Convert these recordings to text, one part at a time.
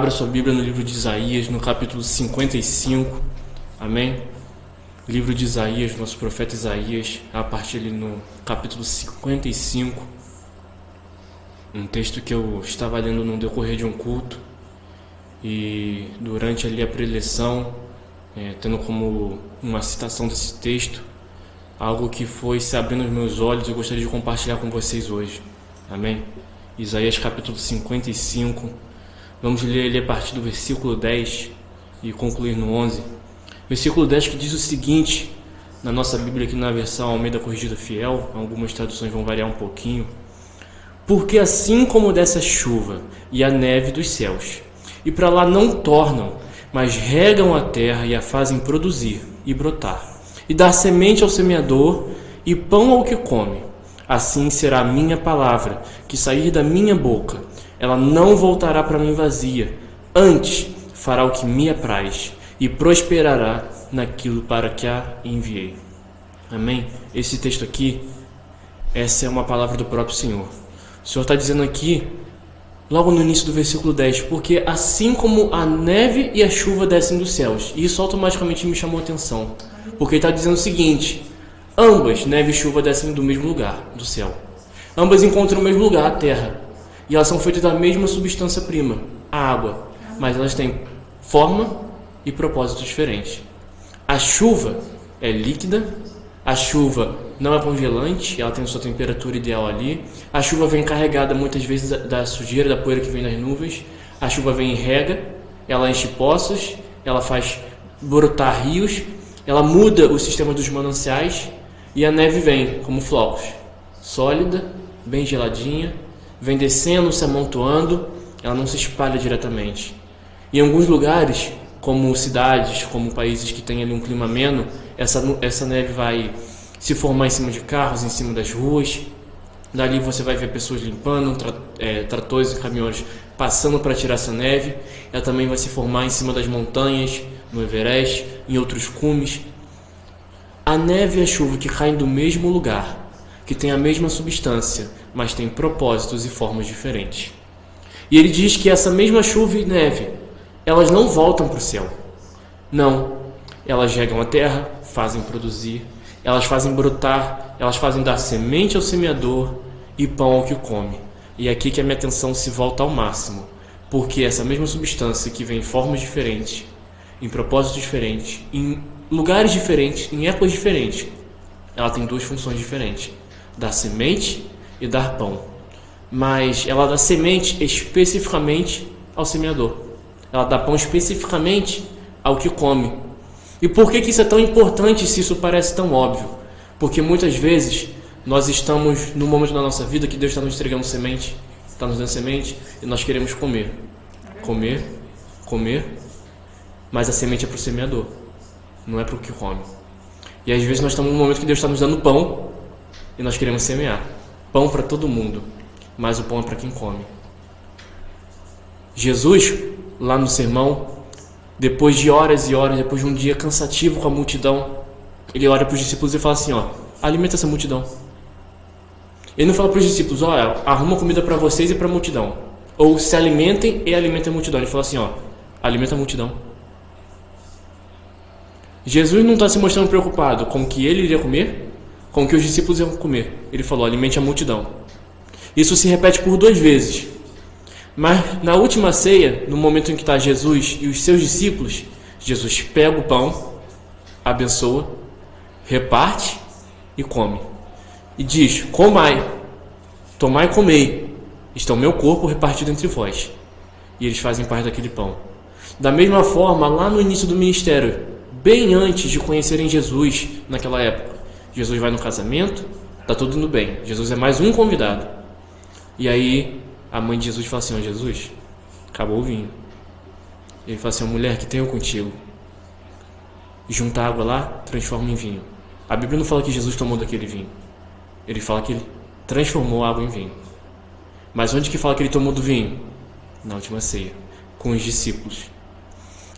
abra sua Bíblia no livro de Isaías, no capítulo 55. Amém? Livro de Isaías, nosso profeta Isaías, a partir ali no capítulo 55. Um texto que eu estava lendo no decorrer de um culto. E durante ali a preleção, tendo como uma citação desse texto, algo que foi se abrindo os meus olhos, eu gostaria de compartilhar com vocês hoje. Amém? Isaías capítulo 55. Vamos ler ele a partir do versículo 10 e concluir no 11. Versículo 10 que diz o seguinte, na nossa Bíblia aqui na versão Almeida Corrigida Fiel, algumas traduções vão variar um pouquinho. Porque assim como desce a chuva e a neve dos céus, e para lá não tornam, mas regam a terra e a fazem produzir e brotar, e dar semente ao semeador e pão ao que come, assim será a minha palavra que sair da minha boca. Ela não voltará para mim vazia, antes fará o que me apraz e prosperará naquilo para que a enviei. Amém? Esse texto aqui, essa é uma palavra do próprio Senhor. O Senhor está dizendo aqui, logo no início do versículo 10, porque assim como a neve e a chuva descem dos céus, e isso automaticamente me chamou a atenção, porque ele está dizendo o seguinte, ambas, neve e chuva, descem do mesmo lugar, do céu. Ambas encontram o mesmo lugar, a terra, e elas são feitas da mesma substância prima, a água, mas elas têm forma e propósito diferentes. A chuva é líquida, a chuva não é congelante, ela tem sua temperatura ideal ali. A chuva vem carregada muitas vezes da sujeira, da poeira que vem das nuvens. A chuva vem e rega, ela enche poços, ela faz brotar rios, ela muda o sistema dos mananciais. E a neve vem como flocos, sólida, bem geladinha, vem descendo, se amontoando, ela não se espalha diretamente. Em alguns lugares, como cidades, como países que têm ali um clima ameno, essa neve vai se formar em cima de carros, em cima das ruas. Dali você vai ver pessoas limpando, tratores e caminhões passando para tirar essa neve. Ela também vai se formar em cima das montanhas, no Everest, em outros cumes. A neve e a chuva que caem do mesmo lugar, que tem a mesma substância, mas tem propósitos e formas diferentes. E ele diz que essa mesma chuva e neve, elas não voltam para o céu. Não, elas regam a terra, fazem produzir, elas fazem brotar, elas fazem dar semente ao semeador e pão ao que come. E é aqui que a minha atenção se volta ao máximo, porque essa mesma substância que vem em formas diferentes, em propósitos diferentes, em lugares diferentes, em épocas diferentes, ela tem duas funções diferentes: dar semente e dar pão. Mas ela dá semente especificamente ao semeador. Ela dá pão especificamente ao que come. E por que isso é tão importante se isso parece tão óbvio? Porque muitas vezes nós estamos no momento da nossa vida que Deus está nos entregando semente, está nos dando semente, e nós queremos comer. Comer, comer, mas a semente é para o semeador, não é para o que come. E às vezes nós estamos num momento que Deus está nos dando pão e nós queremos semear. Pão para todo mundo, mas o pão é para quem come. Jesus, lá no sermão, depois de horas e horas, depois de um dia cansativo com a multidão, ele olha para os discípulos e fala assim, alimenta essa multidão. Ele não fala para os discípulos, arruma comida para vocês e para a multidão. Ou se alimentem e alimentem a multidão. Ele fala assim, alimenta a multidão. Jesus não está se mostrando preocupado com o que ele iria comer, com o que os discípulos iam comer. Ele falou, alimente a multidão. Isso se repete por 2 vezes. Mas na última ceia, no momento em que está Jesus e os seus discípulos, Jesus pega o pão, abençoa, reparte e come. E diz, comai, tomai e comei, está o meu corpo repartido entre vós. E eles fazem parte daquele pão. Da mesma forma, lá no início do ministério, bem antes de conhecerem Jesus naquela época, Jesus vai no casamento, está tudo indo bem. Jesus é mais um convidado. E aí a mãe de Jesus fala assim, Jesus, acabou o vinho. Ele fala assim, mulher, que tenho contigo? Junta água lá, transforma em vinho. A Bíblia não fala que Jesus tomou daquele vinho. Ele fala que ele transformou a água em vinho. Mas onde que fala que ele tomou do vinho? Na última ceia, com os discípulos.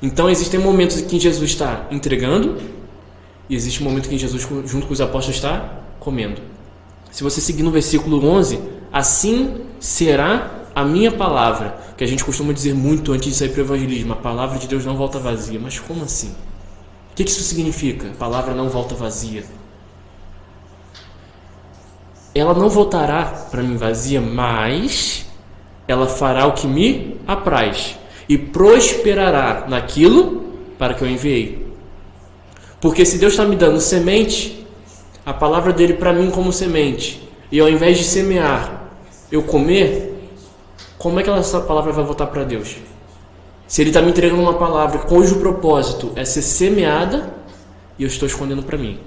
Então existem momentos em que Jesus está entregando e existe um momento em que Jesus, junto com os apóstolos, está comendo. Se você seguir no versículo 11, assim será a minha palavra, que a gente costuma dizer muito antes de sair para o evangelismo, a palavra de Deus não volta vazia. Mas como assim? O que isso significa? A palavra não volta vazia. Ela não voltará para mim vazia, mas ela fará o que me apraz e prosperará naquilo para que eu enviei. Porque se Deus está me dando semente, a palavra dele para mim como semente, e ao invés de semear, eu comer, como é que essa palavra vai voltar para Deus? Se ele está me entregando uma palavra cujo propósito é ser semeada e eu estou escondendo para mim.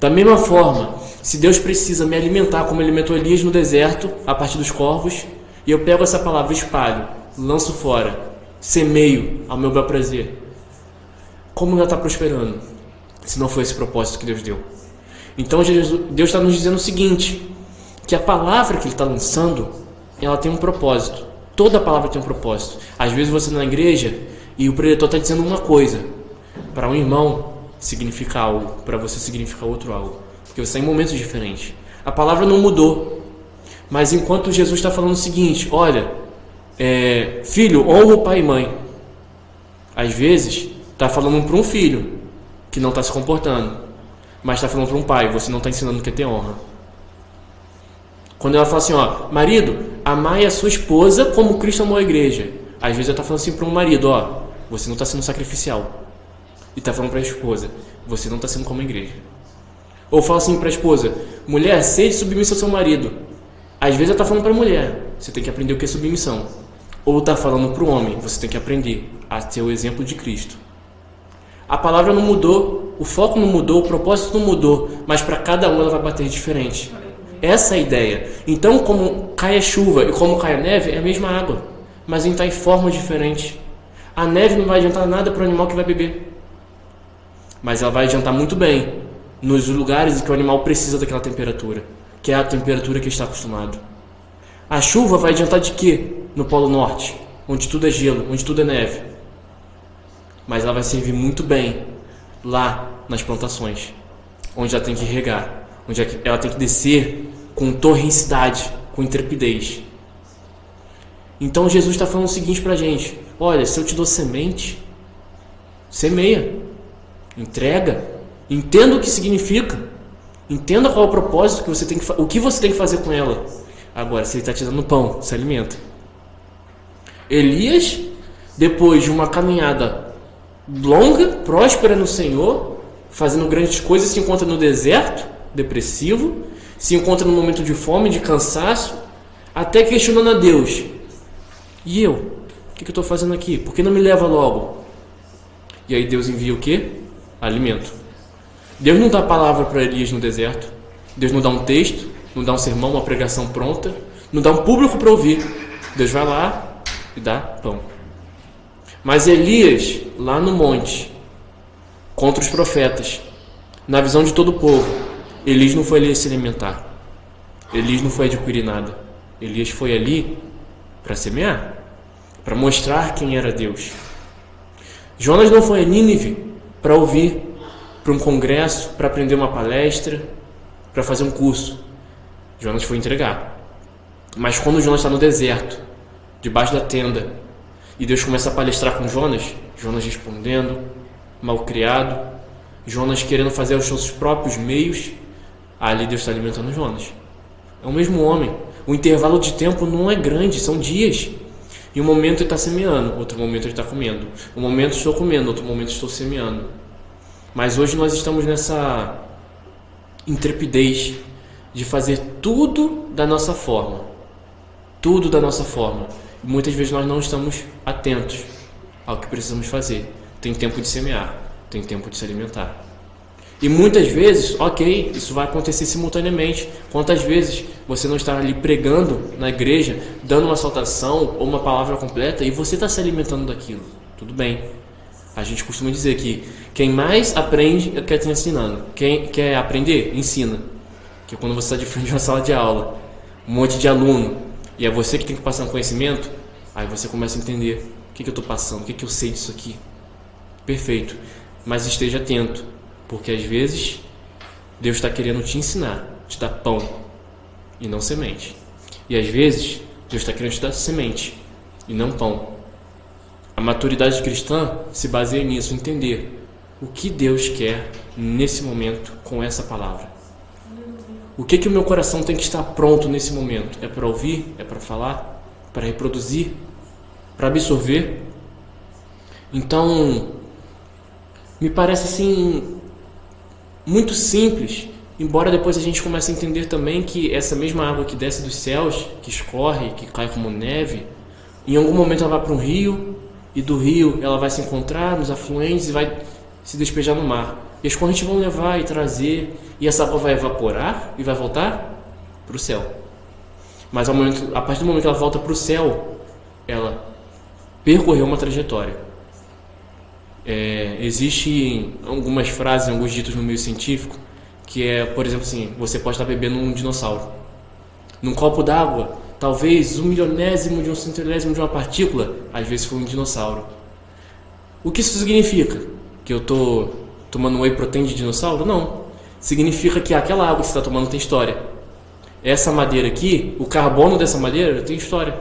Da mesma forma, se Deus precisa me alimentar como alimentou Elias no deserto, a partir dos corvos, e eu pego essa palavra, espalho, lanço fora, semeio ao meu bel prazer, como ela está prosperando, se não foi esse propósito que Deus deu? Então Deus está nos dizendo o seguinte, que a palavra que Ele está lançando, ela tem um propósito. Toda palavra tem um propósito. Às vezes você na igreja e o preletor está dizendo uma coisa, para um irmão significa algo, para você significa outro algo, porque você está em momentos diferentes. A palavra não mudou, mas enquanto Jesus está falando o seguinte, olha, filho, honra o pai e mãe. Às vezes está falando para um filho que não está se comportando, mas está falando para um pai, você não está ensinando o que é ter honra. Quando ela fala assim, ó, marido, amai a sua esposa como Cristo amou a igreja. Às vezes ela está falando assim para um marido, ó, você não está sendo sacrificial. E está falando para a esposa, você não está sendo como a igreja. Ou fala assim para a esposa, mulher, seja submissa ao seu marido. Às vezes ela está falando para a mulher, você tem que aprender o que é submissão. Ou está falando para o homem, você tem que aprender a ter o exemplo de Cristo. A palavra não mudou, o foco não mudou, o propósito não mudou, mas para cada um ela vai bater diferente. Essa é a ideia. Então, como cai a chuva e como cai a neve, é a mesma água, mas está em formas diferentes. A neve não vai adiantar nada para o animal que vai beber, mas ela vai adiantar muito bem nos lugares em que o animal precisa daquela temperatura, que é a temperatura que está acostumado. A chuva vai adiantar de quê? No Polo Norte, onde tudo é gelo, onde tudo é neve. Mas ela vai servir muito bem lá nas plantações, onde ela tem que regar, onde ela tem que descer com torrencidade, com intrepidez. Então Jesus está falando o seguinte para a gente, olha, se eu te dou semente, semeia, entrega, entenda o que significa, entenda qual é o propósito que você tem o que você tem que fazer com ela. Agora, se ele está te dando pão, se alimenta. Elias, depois de uma caminhada longa, próspera no Senhor, fazendo grandes coisas, se encontra no deserto, depressivo, se encontra num momento de fome, de cansaço, até questionando a Deus. E eu? O que eu estou fazendo aqui? Por que não me leva logo? E aí Deus envia o quê? Alimento. Deus não dá palavra para Elias no deserto. Deus não dá um texto, não dá um sermão, uma pregação pronta, não dá um público para ouvir. Deus vai lá e dá pão. Mas Elias, lá no monte, contra os profetas, na visão de todo o povo, Elias não foi ali se alimentar. Elias não foi adquirir nada. Elias foi ali para semear, para mostrar quem era Deus. Jonas não foi a Nínive para ouvir, para um congresso, para aprender uma palestra, para fazer um curso. Jonas foi entregar. Mas quando Jonas está no deserto, debaixo da tenda, e Deus começa a palestrar com Jonas, Jonas respondendo, malcriado, Jonas querendo fazer os seus próprios meios, ali Deus está alimentando Jonas. É o mesmo homem. O intervalo de tempo não é grande, são dias. E um momento ele está semeando, outro momento ele está comendo. Um momento estou comendo, outro momento estou semeando. Mas hoje nós estamos nessa intrepidez de fazer tudo da nossa forma. Tudo da nossa forma. E muitas vezes nós não estamos atentos ao que precisamos fazer. Tem tempo de semear, tem tempo de se alimentar. E muitas vezes, ok, isso vai acontecer simultaneamente. Quantas vezes você não está ali pregando na igreja, dando uma saudação ou uma palavra completa e você está se alimentando daquilo? Tudo bem. A gente costuma dizer que quem mais aprende é quem está ensinando. Quem quer aprender, ensina. Que quando você está de frente de uma sala de aula, um monte de aluno, e é você que tem que passar um conhecimento, aí você começa a entender o que eu estou passando, o que eu sei disso aqui. Perfeito. Mas esteja atento, porque às vezes Deus está querendo te ensinar, te dar pão e não semente. E às vezes Deus está querendo te dar semente e não pão. A maturidade cristã se baseia nisso, entender o que Deus quer nesse momento com essa palavra. O que o meu coração tem que estar pronto nesse momento? É para ouvir? É para falar? Para reproduzir? Para absorver? Então, me parece assim muito simples, embora depois a gente comece a entender também que essa mesma água que desce dos céus, que escorre, que cai como neve, em algum momento ela vai para um rio, e do rio ela vai se encontrar nos afluentes e vai se despejar no mar. E as correntes vão levar e trazer, e essa água vai evaporar e vai voltar para o céu. Mas a partir do momento que ela volta para o céu, ela percorreu uma trajetória. Existem algumas frases, alguns ditos no meio científico, que é, por exemplo, assim, você pode estar bebendo um dinossauro. Num copo d'água, talvez 1/1000 de um centésimo de uma partícula, às vezes foi um dinossauro. O que isso significa? Que eu estou tomando whey protein de dinossauro? Não. Significa que aquela água que você está tomando tem história. Essa madeira aqui, o carbono dessa madeira tem história.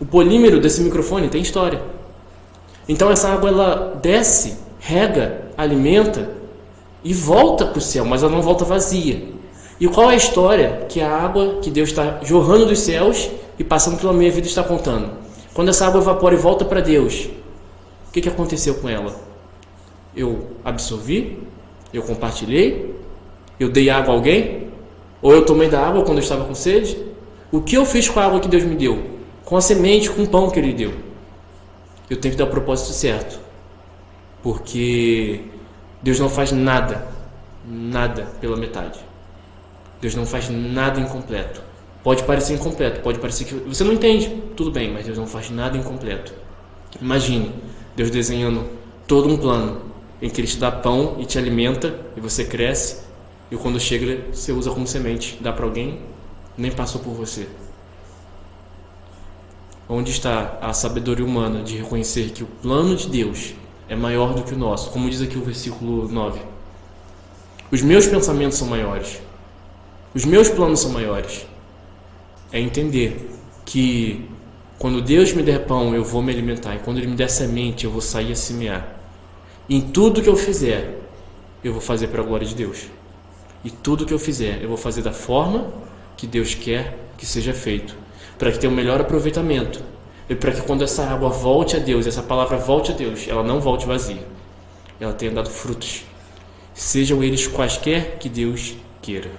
O polímero desse microfone tem história. Então essa água ela desce, rega, alimenta e volta para o céu, mas ela não volta vazia. E qual é a história que a água que Deus está jorrando dos céus e passando pela minha vida está contando? Quando essa água evapora e volta para Deus, o que aconteceu com ela? Eu absorvi? Eu compartilhei? Eu dei água a alguém? Ou eu tomei da água quando eu estava com sede? O que eu fiz com a água que Deus me deu? Com a semente, com o pão que Ele deu? Eu tenho que dar o propósito certo. Porque Deus não faz nada pela metade. Deus não faz nada incompleto. Pode parecer incompleto, pode parecer que você não entende, tudo bem, mas Deus não faz nada incompleto. Imagine Deus desenhando todo um plano em que Ele te dá pão e te alimenta e você cresce, e quando chega você usa como semente, dá para alguém, nem passou por você. Onde está a sabedoria humana de reconhecer que o plano de Deus é maior do que o nosso? Como diz aqui o versículo 9. Os meus pensamentos são maiores. Os meus planos são maiores. É entender que quando Deus me der pão, eu vou me alimentar. E quando Ele me der semente, eu vou sair a semear. Em tudo que eu fizer, eu vou fazer para a glória de Deus. E tudo que eu fizer, eu vou fazer da forma que Deus quer que seja feito. Para que tenha um melhor aproveitamento. E para que quando essa água volte a Deus, essa palavra volte a Deus, ela não volte vazia. Ela tenha dado frutos. Sejam eles quaisquer que Deus queira.